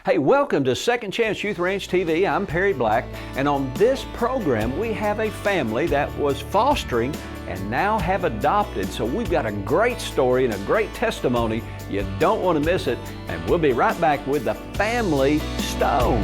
Hey, welcome to Second Chance Youth Ranch TV. I'm Perry Black, and on this program we have a family that was fostering and now have adopted. So we've got a great story and a great testimony. You don't want to miss it, and we'll be right back with the family Stone.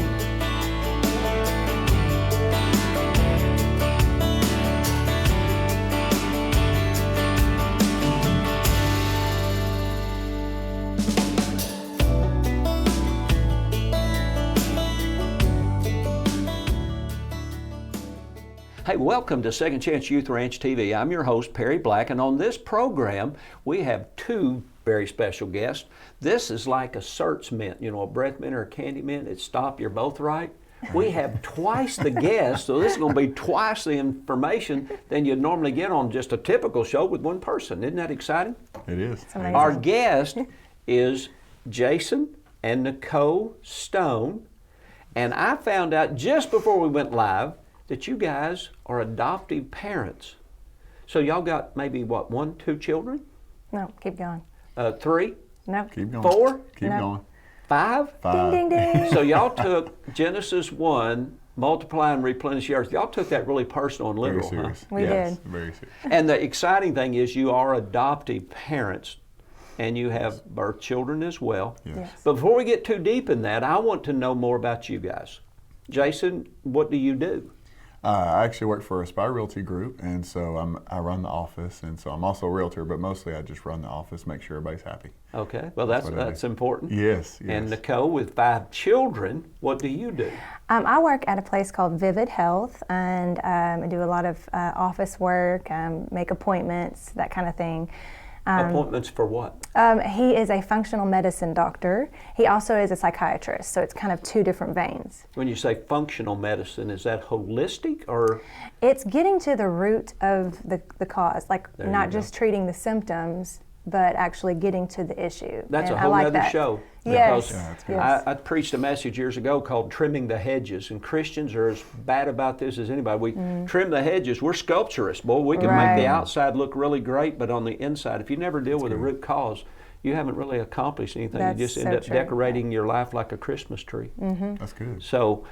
Hey, welcome to Second Chance Youth Ranch TV. I'm your host, Perry Black, and on this program, we have two very special guests. This is like a search mint, a breath mint or a candy mint. It stop, you're both right. We have twice the guests, so this is going to be twice the information than you'd normally get on just a typical show with one person. Isn't that exciting? It is. Our guest is Jason and Nicole Stone, and I found out just before we went live that you guys are adoptive parents. So y'all got maybe, what, 1, 2 children? No, keep going. 3? No. Keep going. 4? Keep going. 5? 5. Ding, ding, ding. So y'all took Genesis 1, multiply and replenish the earth. Y'all took that really personal and literal, Very serious. We yes, did. Very serious. And the exciting thing is you are adoptive parents and you have birth children as well. Yes. But before we get too deep in that, I want to know more about you guys. Jason, what do you do? I actually work for Aspire Realty Group, and so I run the office, and so I'm also a realtor, but mostly I just run the office, make sure everybody's happy. Okay, well that's important. Yes, yes. And Nicole, with 5 children, what do you do? I work at a place called Vivid Health, and I do a lot of office work, make appointments, that kind of thing. Appointments for what? He is a functional medicine doctor. He also is a psychiatrist, so it's kind of 2 different veins. When you say functional medicine, is that holistic or? It's getting to the root of the cause, like There you not go. just treating the symptoms, but actually getting to the issue. That's And a I whole like other that. show. Yes. Because Yeah, that's good. Yes. I preached a message years ago called Trimming the Hedges, and Christians are as bad about this as anybody. We trim the hedges. We're sculpturists, boy. We can make Right. the outside look really great, but on the inside, if you never deal with the root cause, you haven't really accomplished anything. That's you just end so up true. decorating your life like a Christmas tree. That's good. So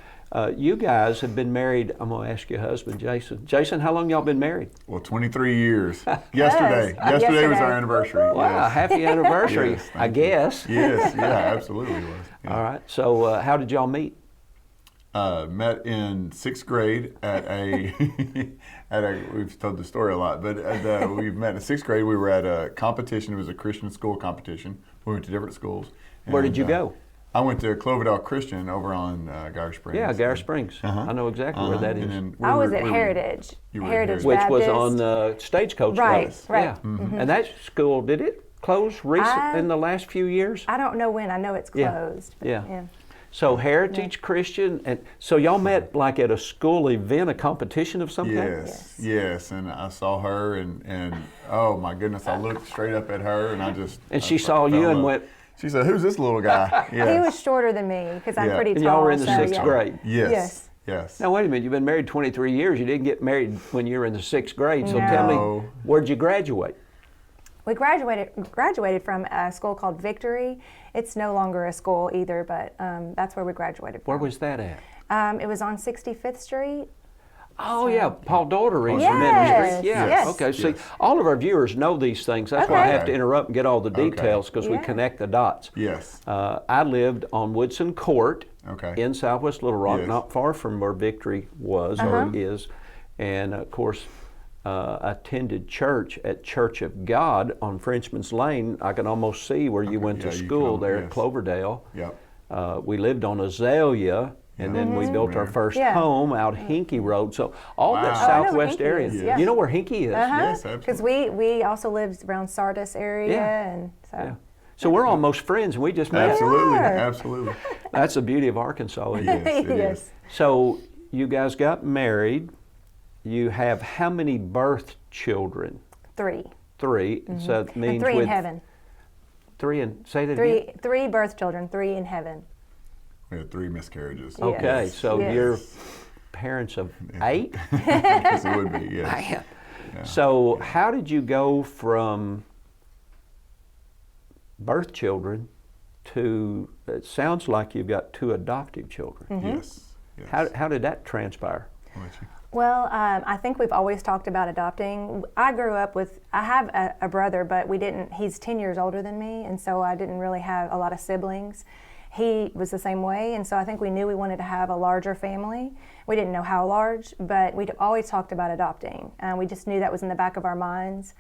you guys have been married. I'm going to ask your husband, Jason. Jason, how long y'all been married? Well, 23 years. Yesterday. Yesterday was our anniversary. Wow, Yes. happy anniversary, Yes, I thank you. guess. Yes, yeah, absolutely was. Yeah. All right. So how did y'all meet? Met in 6th grade at a, we've told the story a lot, but we met in 6th grade. We were at a competition. It was a Christian school competition. We went to different schools. Where did And, you go? I went to Cloverdale Christian over on Garrish Springs. Yeah, Garrish Springs. I know exactly where that And is. then I was at we were- Heritage. You were at Heritage Which Baptist. was on Stagecoach Right, Road. right. Yeah. And that school, did it close in the last few years? I don't know when. I know it's Yeah. closed. but Yeah. So Heritage Christian, and so y'all met like at a school event, a competition of some kind? Yes, and I saw her, and oh my goodness, I looked straight up at her, and I just. And I she fell saw in you and love. went, She said, "Who's this little guy?" He Yes. was shorter than me because I'm Yeah. pretty and tall. y'all were in the so, 6th yeah. grade. Yes. Yes. Yes. Now wait a minute, you've been married 23 years. You didn't get married when you were in the 6th grade. So tell No. me, where'd you graduate? We graduated from a school called Victory. It's no longer a school either, but that's where we graduated from. Where was that at? It was on 65th Street. Oh yeah, Paul Daughtery's Yes, ministry. Yeah. yes. Okay. See, Yes. all of our viewers know these things. That's why I Okay. have to interrupt and get all the details because we Yeah. connect the dots. Yes. I lived on Woodson Court Okay. in Southwest Little Rock, Yes. not far from where Victory was or is, and of course. Attended church at Church of God on Frenchman's Lane. I can almost see where you went to Yeah, you school can, there at yes. Cloverdale. Yep. We lived on Azalea, and then we built our first Yeah. home out Hinkey Road. So all that Wow. Oh, I know where southwest Hinkey area. is, yeah. You know where Hinkey is? Yes, Because absolutely. we also lived around Sardis area, Yeah. and so. Yeah. So we're almost friends, and we just met. Absolutely. are. Absolutely. That's the beauty of Arkansas. Isn't it? Yes, it Yes. is. So you guys got married. You have how many birth children? 3. 3. So that means And 3 with in heaven. 3 and say that again. 3 birth children, 3 in heaven. We had 3 miscarriages. Okay, Yes. so Yes. you're parents of 8. Yes, it would be. Yes. Man. Yeah. So how did you go from birth children it sounds like you've got 2 adoptive children. Yes. How did that transpire? I'll let you. Well, I think we've always talked about adopting. I grew up with, I have a brother, but he's 10 years older than me, and so I didn't really have a lot of siblings. He was the same way, and so I think we knew we wanted to have a larger family. We didn't know how large, but we'd always talked about adopting. We just knew that was in the back of our minds.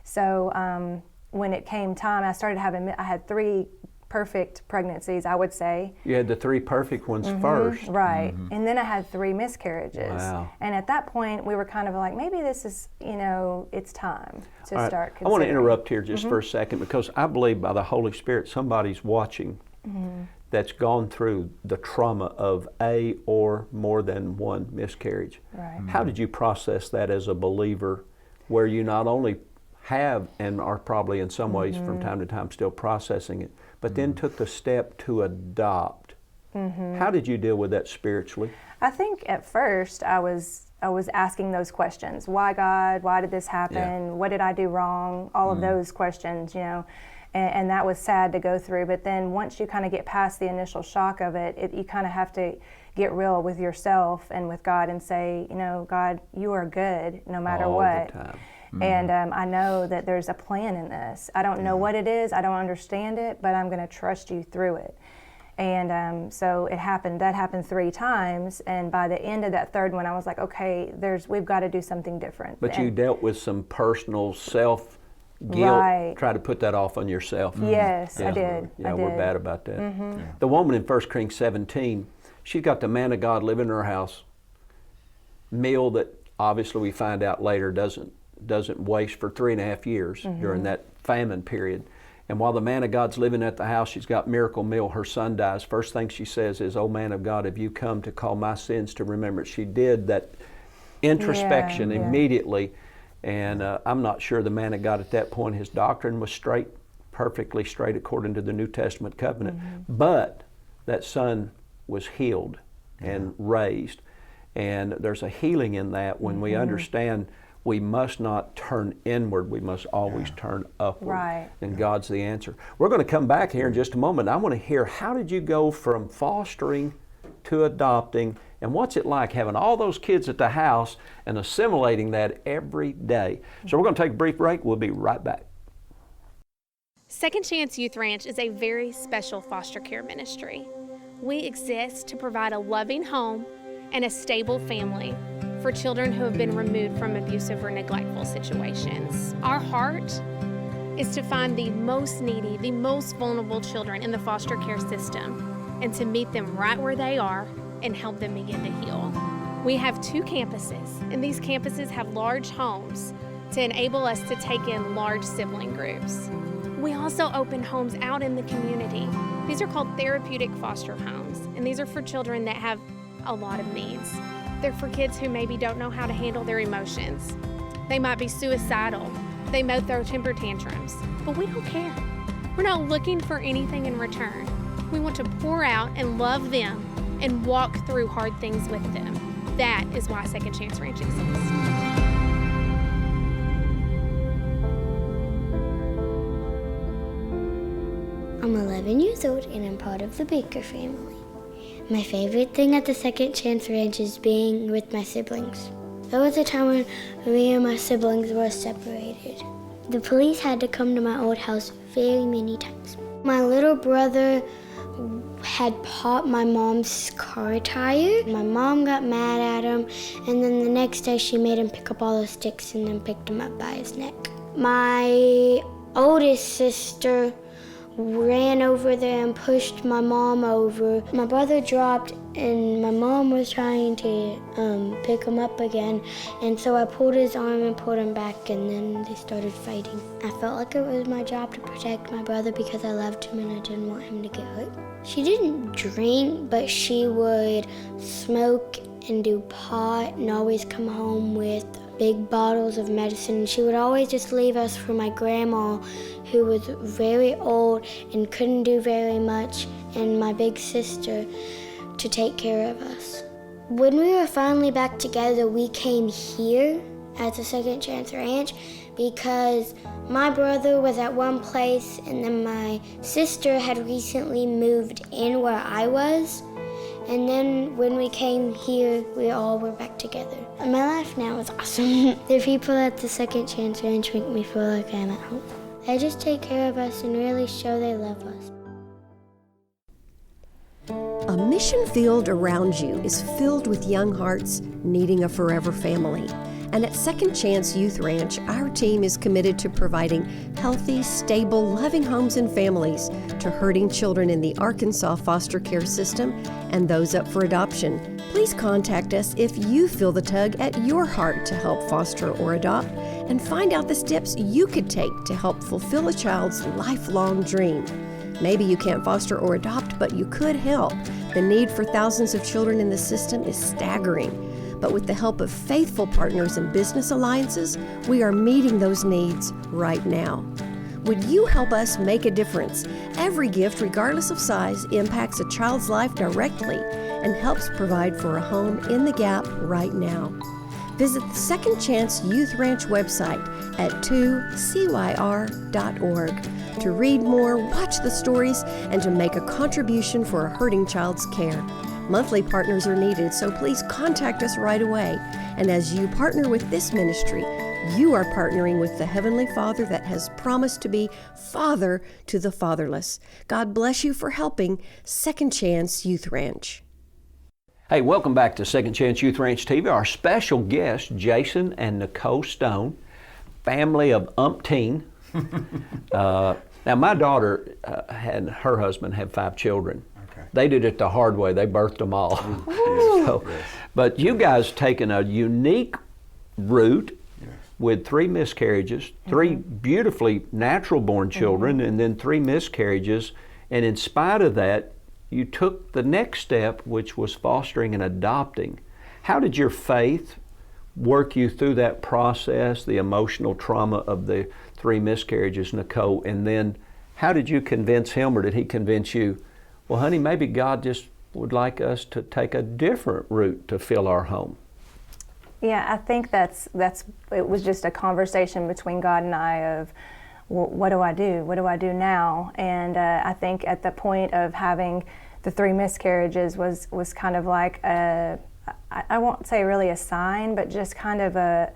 So when it came time, I had 3 perfect pregnancies, I would say. You had the 3 perfect ones first. Right. And then I had 3 miscarriages. Wow. And at that point, we were kind of like, maybe this is, it's time to All right. start considering. I want to interrupt here just for a second, because I believe by the Holy Spirit somebody's watching that's gone through the trauma of a or more than 1 miscarriage. Right. How did you process that as a believer, where you not only have and are probably in some ways from time to time still processing it, but then took the step to adopt? How did you deal with that spiritually? I think at first I was asking those questions. Why, God? Why did this happen? Yeah. What did I do wrong? All of those questions, and that was sad to go through. But then once you kind of get past the initial shock of it, you kind of have to get real with yourself and with God and say, God, you are good no matter All what. the time. And I know that there's a plan in this. I don't know what it is. I don't understand it, but I'm going to trust you through it. And so it happened. That happened 3 times. And by the end of that 3rd one, I was like, okay, we've got to do something different. But you dealt with some personal self-guilt, Right. try to put that off on yourself. Yes, I did. Yeah, I we're did. bad about that. The woman in 1 Kings 17, she's got the man of God living in her house, meal that obviously we find out later doesn't waste for 3.5 years during that famine period. And while the man of God's living at the house, she's got miracle meal. Her son dies. First thing she says is, "Oh man of God, have you come to call my sins to remembrance?" She did that introspection immediately. And I'm not sure the man of God at that point, his doctrine was straight, perfectly straight according to the New Testament covenant. But that son was healed and raised. And there's a healing in that when we understand we must not turn inward, we must always turn upward. Right. And God's the answer. We're going to come back here in just a moment. I want to hear, how did you go from fostering to adopting, and what's it like having all those kids at the house and assimilating that every day? So we're going to take a brief break. We'll be right back. Second Chance Youth Ranch is a very special foster care ministry. We exist to provide a loving home and a stable family for children who have been removed from abusive or neglectful situations. Our heart is to find the most needy, the most vulnerable children in the foster care system and to meet them right where they are and help them begin to heal. We have 2 campuses, and these campuses have large homes to enable us to take in large sibling groups. We also open homes out in the community. These are called therapeutic foster homes, and these are for children that have a lot of needs. They're for kids who maybe don't know how to handle their emotions. They might be suicidal. They might throw temper tantrums, but we don't care. We're not looking for anything in return. We want to pour out and love them and walk through hard things with them. That is why Second Chance Ranch exists. I'm 11 years old and I'm part of the Baker family. My favorite thing at the Second Chance Ranch is being with my siblings. There was a time when me and my siblings were separated. The police had to come to my old house very many times. My little brother had popped my mom's car tire. My mom got mad at him, and then the next day she made him pick up all the sticks and then picked him up by his neck. My oldest sister ran over there and pushed my mom over. My brother dropped and my mom was trying to pick him up again, and so I pulled his arm and pulled him back, and then they started fighting. I felt like it was my job to protect my brother because I loved him and I didn't want him to get hurt. She didn't drink, but she would smoke and do pot and always come home with big bottles of medicine. She would always just leave us for my grandma, who was very old and couldn't do very much, and my big sister to take care of us. When we were finally back together, we came here at the Second Chance Ranch because my brother was at one place and then my sister had recently moved in where I was. And then when we came here, we all were back together. And my life now is awesome. The people at the Second Chance Ranch make me feel like I'm at home. They just take care of us and really show they love us. A mission field around you is filled with young hearts needing a forever family. And at Second Chance Youth Ranch, our team is committed to providing healthy, stable, loving homes and families to hurting children in the Arkansas foster care system and those up for adoption. Please contact us if you feel the tug at your heart to help foster or adopt, and find out the steps you could take to help fulfill a child's lifelong dream. Maybe you can't foster or adopt, but you could help. The need for thousands of children in the system is staggering. But with the help of faithful partners and business alliances, we are meeting those needs right now. Would you help us make a difference? Every gift, regardless of size, impacts a child's life directly and helps provide for a home in the gap right now. Visit the Second Chance Youth Ranch website at 2CYR.org to read more, watch the stories, and to make a contribution for a hurting child's care. Monthly partners are needed, so please contact us right away. And as you partner with this ministry, you are partnering with the Heavenly Father that has promised to be Father to the fatherless. God bless you for helping Second Chance Youth Ranch. Hey, welcome back to Second Chance Youth Ranch TV. Our special guests, Jason and Nicole Stone, family of umpteen. Now, my daughter and her husband have 5 children. They did it the hard way. They birthed them all. So, but you guys taken a unique route with 3 miscarriages, 3 beautifully natural-born children, and then 3 miscarriages. And in spite of that, you took the next step, which was fostering and adopting. How did your faith work you through that process, the emotional trauma of the 3 miscarriages, Nicole? And then how did you convince him, or did he convince you, well, honey, maybe God just would like us to take a different route to fill our home? Yeah, I think it was just a conversation between God and I of, well, what do I do? What do I do now? And I think at the point of having the 3 miscarriages was kind of like I won't say really a sign, but just kind of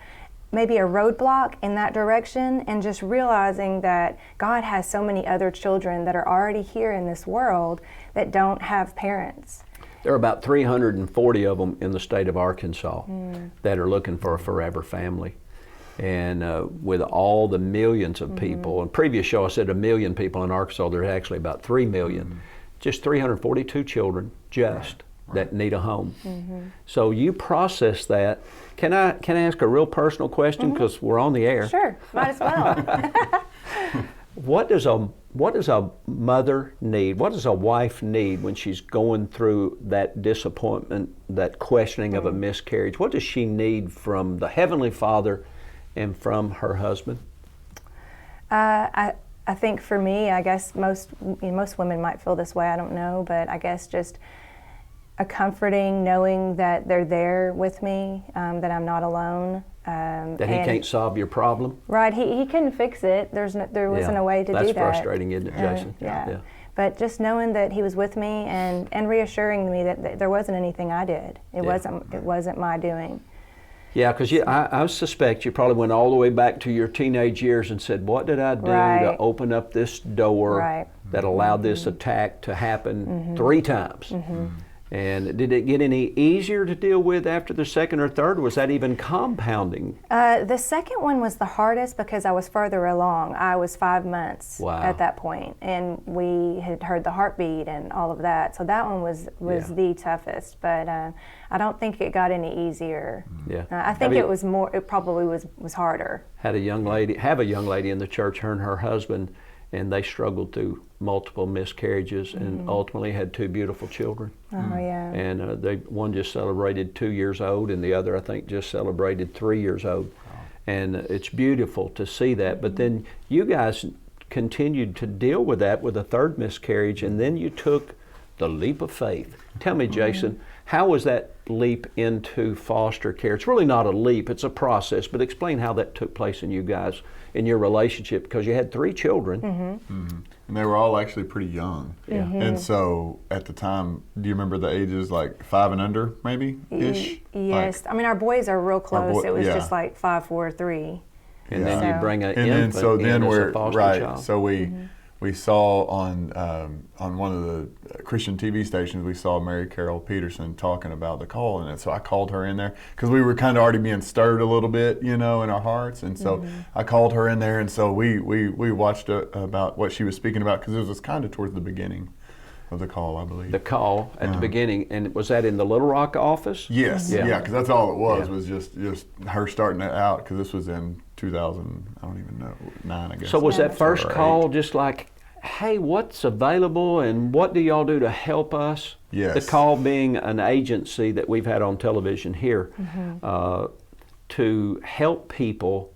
maybe a roadblock in that direction, and just realizing that God has so many other children that are already here in this world that don't have parents. There are about 340 of them in the state of Arkansas that are looking for a forever family. And with all the millions of people, in previous show I said 1 million people in Arkansas, there's actually about 3 million, just 342 children that need a home. So you process that. Can I ask a real personal question, because we're on the air? Sure, might as well. What does a mother need? What does a wife need when she's going through that disappointment, that questioning of a miscarriage? What does she need from the Heavenly Father and from her husband? I think for me, I guess most women might feel this way, I don't know, but I guess just a comforting knowing that they're there with me, that I'm not alone. That he can't solve your problem? Right, he couldn't fix it. There wasn't a way to do that. That's frustrating, isn't it, Jason? Yeah. But just knowing that he was with me and reassuring me that there wasn't anything I did. It wasn't my doing. Yeah, because I suspect you probably went all the way back to your teenage years and said, what did I do to open up this door that allowed this attack to happen 3 times? And did it get any easier to deal with after the second or third? Or was that even compounding? The second one was the hardest because I was further along. I was 5 months at that point, and we had heard the heartbeat and all of that. So that one was the toughest, but I don't think it got any easier. Yeah, I think it was more. It probably was harder. Have a young lady in the church, her and her husband, and they struggled through multiple miscarriages and ultimately had 2 beautiful children. Oh yeah. And one just celebrated 2 years old, and the other I think just celebrated 3 years old. And it's beautiful to see that. But then you guys continued to deal with that with a 3rd miscarriage, and then you took the leap of faith. Tell me, Jason, how was that leap into foster care? It's really not a leap, it's a process, but explain how that took place in you guys, in your relationship, because you had 3 children. And they were all actually pretty young. Yeah. And so at the time, do you remember the ages, like 5 and under, maybe ish? Yes. I mean, our boys are real close. It was yeah. just like 5, 4, 3. And then you bring an And infant then so in then as we're a foster right. child. So we saw on one of the Christian TV stations, we saw Mary Carol Peterson talking about the call, and so I called her in there because we were kind of already being stirred a little bit, you know, in our hearts, and so I called her in there, and so we watched about what she was speaking about, because it was kind of towards the beginning of the call, I believe. The call at the beginning, and was that in the Little Rock office? Yes, Yeah. yeah, because that's all it was Yeah. was just her starting it out, because this was in 2000, I don't even know, 9, I guess. So was that first Or 8. call just like, hey, what's available and what do y'all do to help us? Yes. The call being an agency that we've had on television here to help people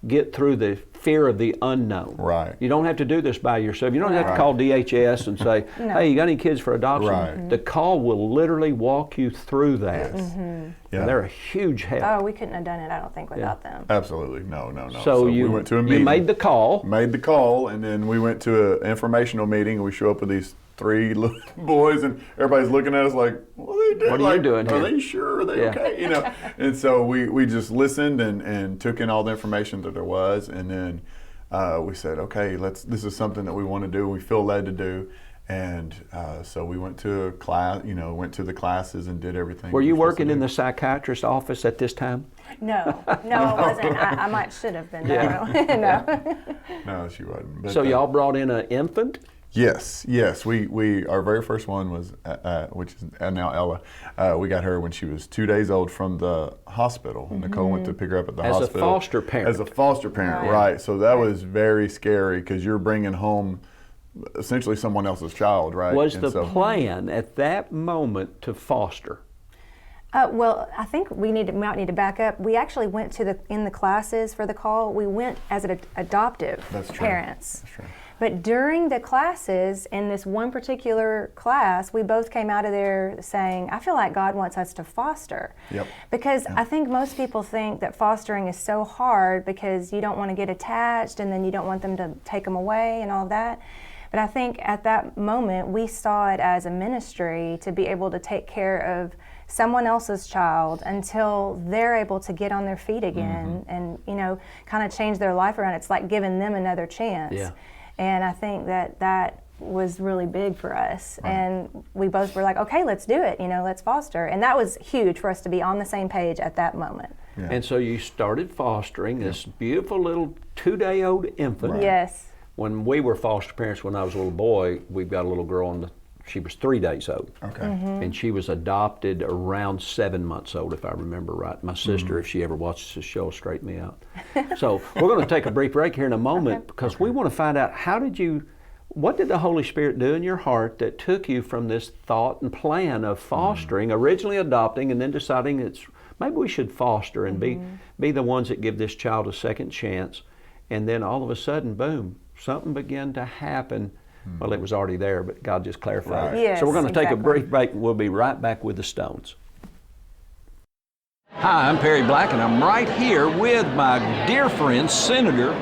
get through the fear of the unknown. Right. You don't have to do this by yourself. You don't have to call DHS and say, hey, you got any kids for adoption? Right. The call will literally walk you through that. Yes. Yeah. And they're a huge help. Oh, we couldn't have done it, I don't think, without them. Absolutely, no. So we you, went to a you meeting. made the call. Made the call, and then we went to an informational meeting, and we show up with these 3 little boys, and everybody's looking at us like, what are they doing? What are you doing Are here? they sure? Are they Yeah. okay? You know. And so we just listened and took in all the information that there was, and then we said, okay, this is something that we want to do, we feel led to do. And so we went to a class, went to the classes and did everything. Were you we were supposed to working in do. the psychiatrist's office at this time? No, I wasn't. I should have been. Yeah. No. No, she wasn't. But, So y'all brought in an infant? Yes. We our very first one was, which is now Ella. We got her when she was 2 days old from the hospital. Nicole went to pick her up at the As a hospital. foster parent. As a foster parent, right. So that was very scary, because you're bringing home essentially someone else's child, right? Was And the so- plan at that moment to foster? Well, I think we might need to back up. We actually went in the classes for the call. We went as adoptive That's true. parents. That's true. But during the classes, in this one particular class, we both came out of there saying, I feel like God wants us to foster. Yep. Because I think most people think that fostering is so hard because you don't want to get attached and then you don't want them to take them away and all that. But I think at that moment, we saw it as a ministry to be able to take care of someone else's child until they're able to get on their feet again and, kind of change their life around. It's like giving them another chance. Yeah. And I think that was really big for us. Right. And we both were like, okay, let's do it, let's foster. And that was huge for us to be on the same page at that moment. Yeah. And so you started fostering this beautiful little 2-day-old infant. Right. Yes. When we were foster parents when I was a little boy, we've got a little girl she was 3 days old. Okay. And she was adopted around 7 months old, if I remember right. My sister, if she ever watches this show, will straighten me out. So we're going to take a brief break here in a moment because we want to find out what did the Holy Spirit do in your heart that took you from this thought and plan of fostering, originally adopting, and then deciding maybe we should foster and be the ones that give this child a second chance. And then all of a sudden, boom, something began to happen. Well, it was already there, but God just clarified. Right. Yes, So we're going to take a exactly. brief break and we'll be right back with the Stones. Hi, I'm Perry Black, and I'm right here with my dear friend, Senator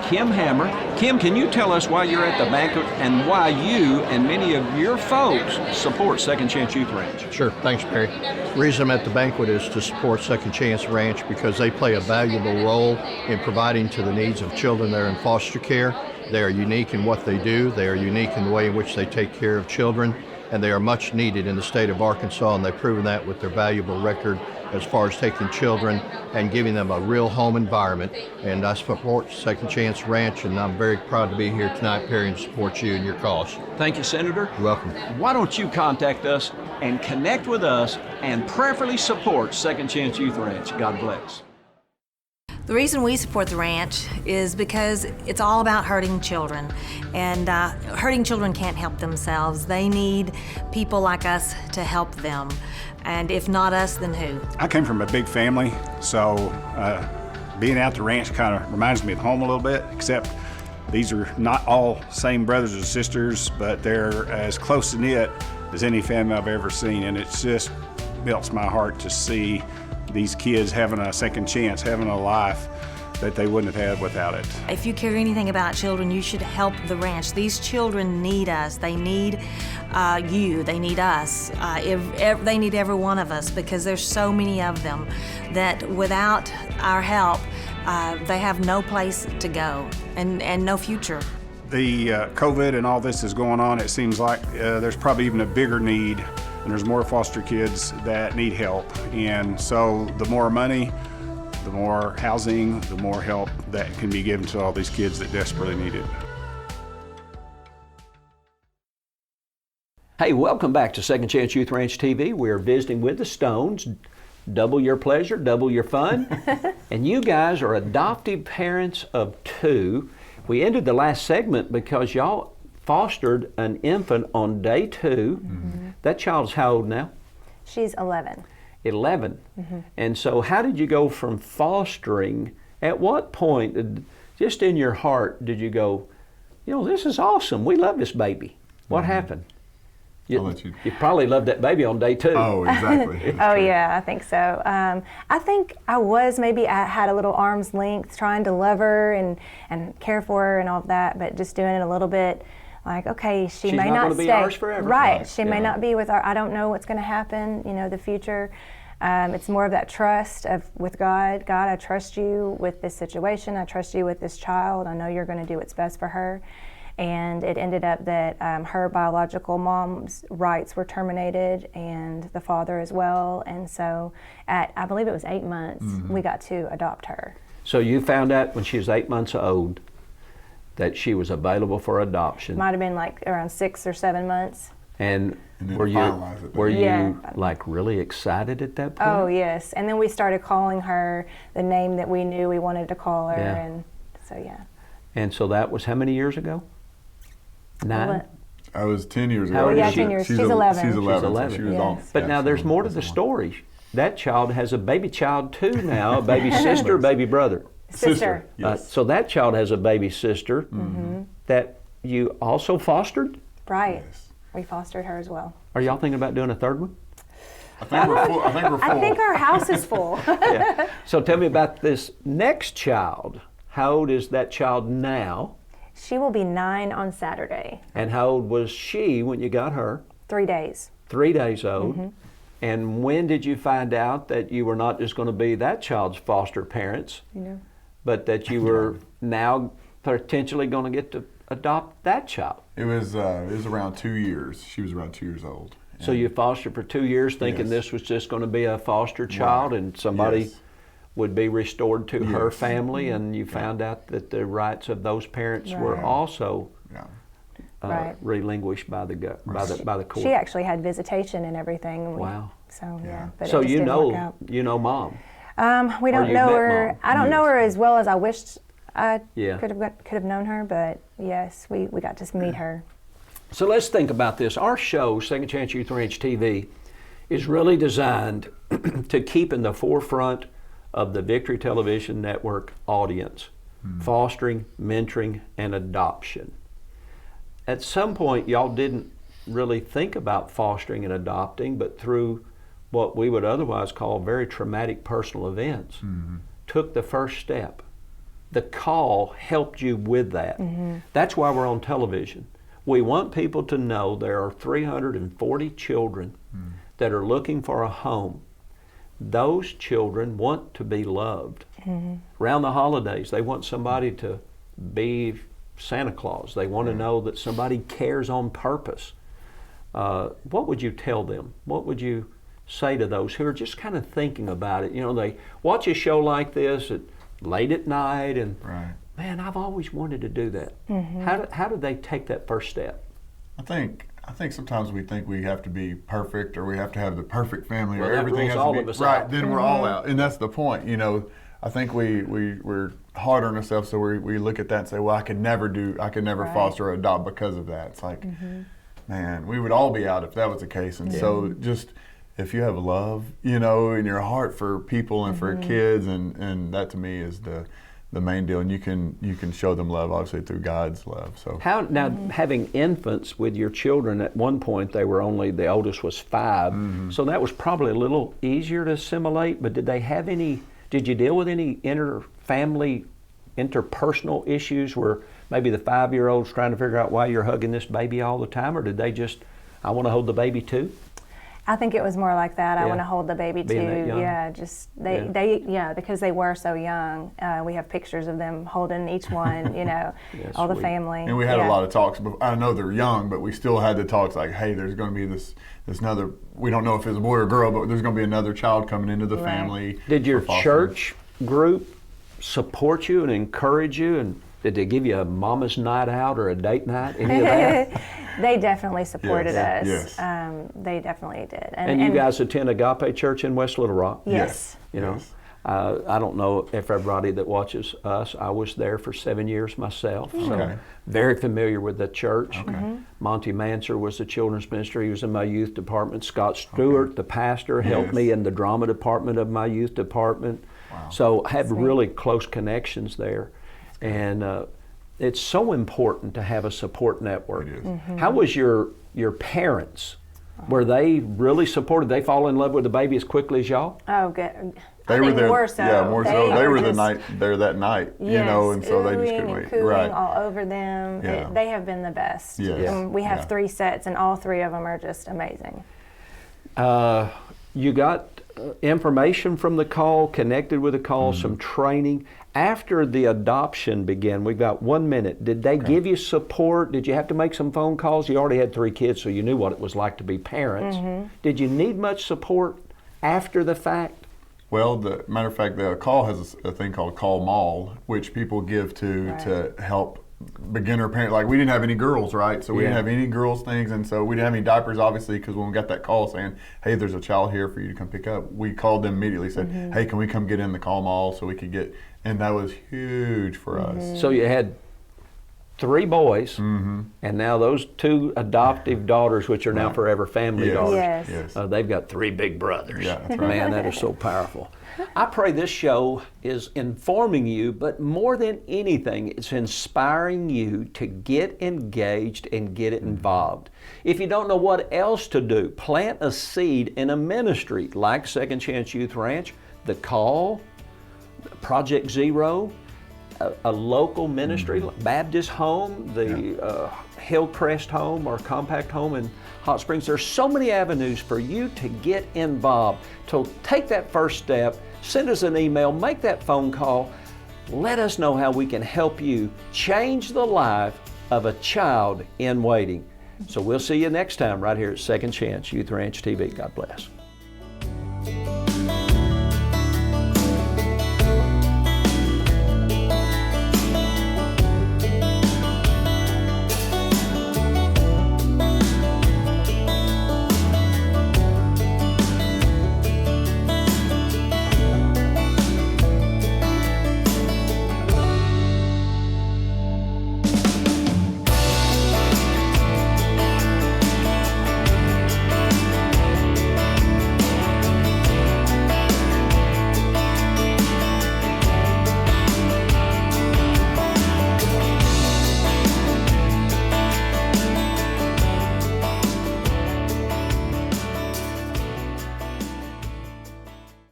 Kim Hammer. Kim, can you tell us why you're at the banquet and why you and many of your folks support Second Chance Youth Ranch? Sure, thanks, Perry. The reason I'm at the banquet is to support Second Chance Ranch because they play a valuable role in providing to the needs of children that are in foster care. They are unique in what they do. They are unique in the way in which they take care of children, and they are much needed in the state of Arkansas, and they've proven that with their valuable record as far as taking children and giving them a real home environment. And I support Second Chance Ranch, and I'm very proud to be here tonight, Perry, and support you in your cause. Thank you, Senator. You're welcome. Why don't you contact us and connect with us and prayerfully support Second Chance Youth Ranch. God bless. The reason we support the ranch is because it's all about hurting children, and hurting children can't help themselves. They need people like us to help them, and if not us, then who? I came from a big family, so being out the ranch kind of reminds me of home a little bit, except these are not all same brothers and sisters, but they're as close-knit as any family I've ever seen, and it just melts my heart to see these kids having a second chance, having a life that they wouldn't have had without it. If you care anything about children, you should help the ranch. These children need us. They need you. They need us. They need every one of us, because there's so many of them that without our help, they have no place to go and no future. The COVID and all this is going on, it seems like there's probably even a bigger need, and there's more foster kids that need help. And so the more money, the more housing, the more help that can be given to all these kids that desperately need it. Hey, welcome back to Second Chance Youth Ranch TV. We're visiting with the Stones. Double your pleasure, double your fun. And you guys are adoptive parents of 2. We ended the last segment because y'all fostered an infant on day 2. Mm-hmm. That child's how old now? She's 11. 11. Mm-hmm. And so how did you go from fostering, at what point, just in your heart, did you go, this is awesome, we love this baby? What happened? You probably loved that baby on day 2. Oh, exactly. Oh, yeah, I think so. I think I had a little arm's length trying to love her and care for her and all of that, but just doing it a little bit like, okay, she's may not stay. Be ours forever. Right, she may not be with our, I don't know what's going to happen, the future. It's more of that trust with God. God, I trust you with this situation. I trust you with this child. I know you're going to do what's best for her. And it ended up that her biological mom's rights were terminated, and the father as well. And so at, I believe it was 8 months, we got to adopt her. So you found out when she was 8 months old that she was available for adoption. Might have been like around 6 or 7 months. And were you like really excited at that point? Oh, yes. And then we started calling her the name that we knew we wanted to call her. Yeah. And so, yeah. And so that was how many years ago? 9? I was 10 years ago. How old is she? 10 years. She's 11. She's 11. She's 11. So she was Yes. all, But now there's more to the story. That child has a baby child too now, a baby sister, baby brother. Sister. Yes. So that child has a baby sister that you also fostered? Right. Yes. We fostered her as well. Are y'all thinking about doing a third one? I think we're full. I think our house is full. Yeah. So tell me about this next child. How old is that child now? She will be 9 on Saturday. And how old was she when you got her? 3 days. 3 days old. And when did you find out that you were not just going to be that child's foster parents, but that you were now potentially going to get to adopt that child? It was around 2 years. She was around 2 years old. So you fostered for 2 years thinking this was just going to be a foster child and somebody would be restored to her family, and you found out that the rights of those parents were also relinquished by the by the court. She actually had visitation and everything. Wow. So but so it just didn't work out. you know mom. We don't know her. Mom. I don't know her as well as I wished I Yeah. could have known her, but yes, we got to meet her. So let's think about this. Our show, Second Chance Youth Ranch TV, is really designed to keep in the forefront of the Victory Television Network audience, fostering, mentoring, and adoption. At some point, y'all didn't really think about fostering and adopting, but through what we would otherwise call very traumatic personal events, took the first step. The call helped you with that. That's why we're on television. We want people to know there are 340 children that are looking for a home. Those children want to be loved. Around the holidays, they want somebody to be Santa Claus. They want to know that somebody cares on purpose. What would you tell them? What would you say to those who are just kind of thinking about it? They watch a show like this late at night and man, I've always wanted to do that. How do they take that first step? I think sometimes we think we have to be perfect, or we have to have the perfect family, Well, or that everything rules has all to of be us right. out. Then we're all out, and that's the point. I think we're hard on ourselves, so we look at that and say, well, I could never foster or adopt because of that. It's like, man, we would all be out if that was the case. And so just if you have love, in your heart for people and for kids, and that to me is the main deal, and you can show them love obviously through God's love. So How now, having infants with your children, at one point they were only, the oldest was 5, so that was probably a little easier to assimilate. But did you deal with any interpersonal issues where maybe the 5-year-old's trying to figure out why you're hugging this baby all the time, or did they just, I want to hold the baby too? I think it was more like that. I Yeah. want to hold the baby too. Being that young. Yeah, just they because they were so young. We have pictures of them holding each one. All the sweet. family. And we had a lot of talks. But I know they're young, but we still had the talks like, hey, there's going to be this another. We don't know if it's a boy or girl, but there's going to be another child coming into the family. Did your for fostering. church group support you and encourage you, and did they give you a mama's night out or a date night? Any of that? They definitely supported Yes, us. yes. They definitely did. And you guys attend Agape Church in West Little Rock? Yes. You know, Yes. I don't know if everybody that watches us, I was there for 7 years myself, so Okay. very familiar with the church. Okay. Monty Manser was the children's minister. He was in my youth department. Scott Stewart, the pastor, helped me in the drama department of my youth department. Wow. So I had really close connections there. And it's so important to have a support network. It is. How was your parents? Were they really supportive? They fall in love with the baby as quickly as y'all? Oh, good. They were there. More so. Yeah, more so. They were the just- night there that night. Yes, And so they just oohing couldn't and wait. cooing Right. all over them. Yeah. They have been the best. Yes. And we have Yeah. 3 sets, and all 3 of them are just amazing. You got information from the call, connected with the call, some training. After the adoption began, we've got 1 minute. Did they give you support? Did you have to make some phone calls? You already had 3 kids, so you knew what it was like to be parents. Did you need much support after the fact? Well, the matter of fact, the call has a thing called Call Mall, which people give to help beginner parents. Like, we didn't have any girls, right? So we didn't have any girls things, and so we didn't have any diapers, obviously, because when we got that call saying, hey, there's a child here for you to come pick up, we called them immediately, said, hey, can we come get in the Call Mall so we could get, and that was huge for us. So you had 3 boys, and now those 2 adoptive daughters, which are now forever family Yes. daughters. Yes. They've got 3 big brothers. Yeah, that's right. Man, that is so powerful. I pray this show is informing you, but more than anything, it's inspiring you to get engaged and get involved. If you don't know what else to do, plant a seed in a ministry like Second Chance Youth Ranch, The Call, Project Zero, a local ministry, Baptist Home, the Hillcrest Home or Compact Home in Hot Springs. There's so many avenues for you to get involved. So take that first step, send us an email, make that phone call. Let us know how we can help you change the life of a child in waiting. So we'll see you next time right here at Second Chance Youth Ranch TV. God bless.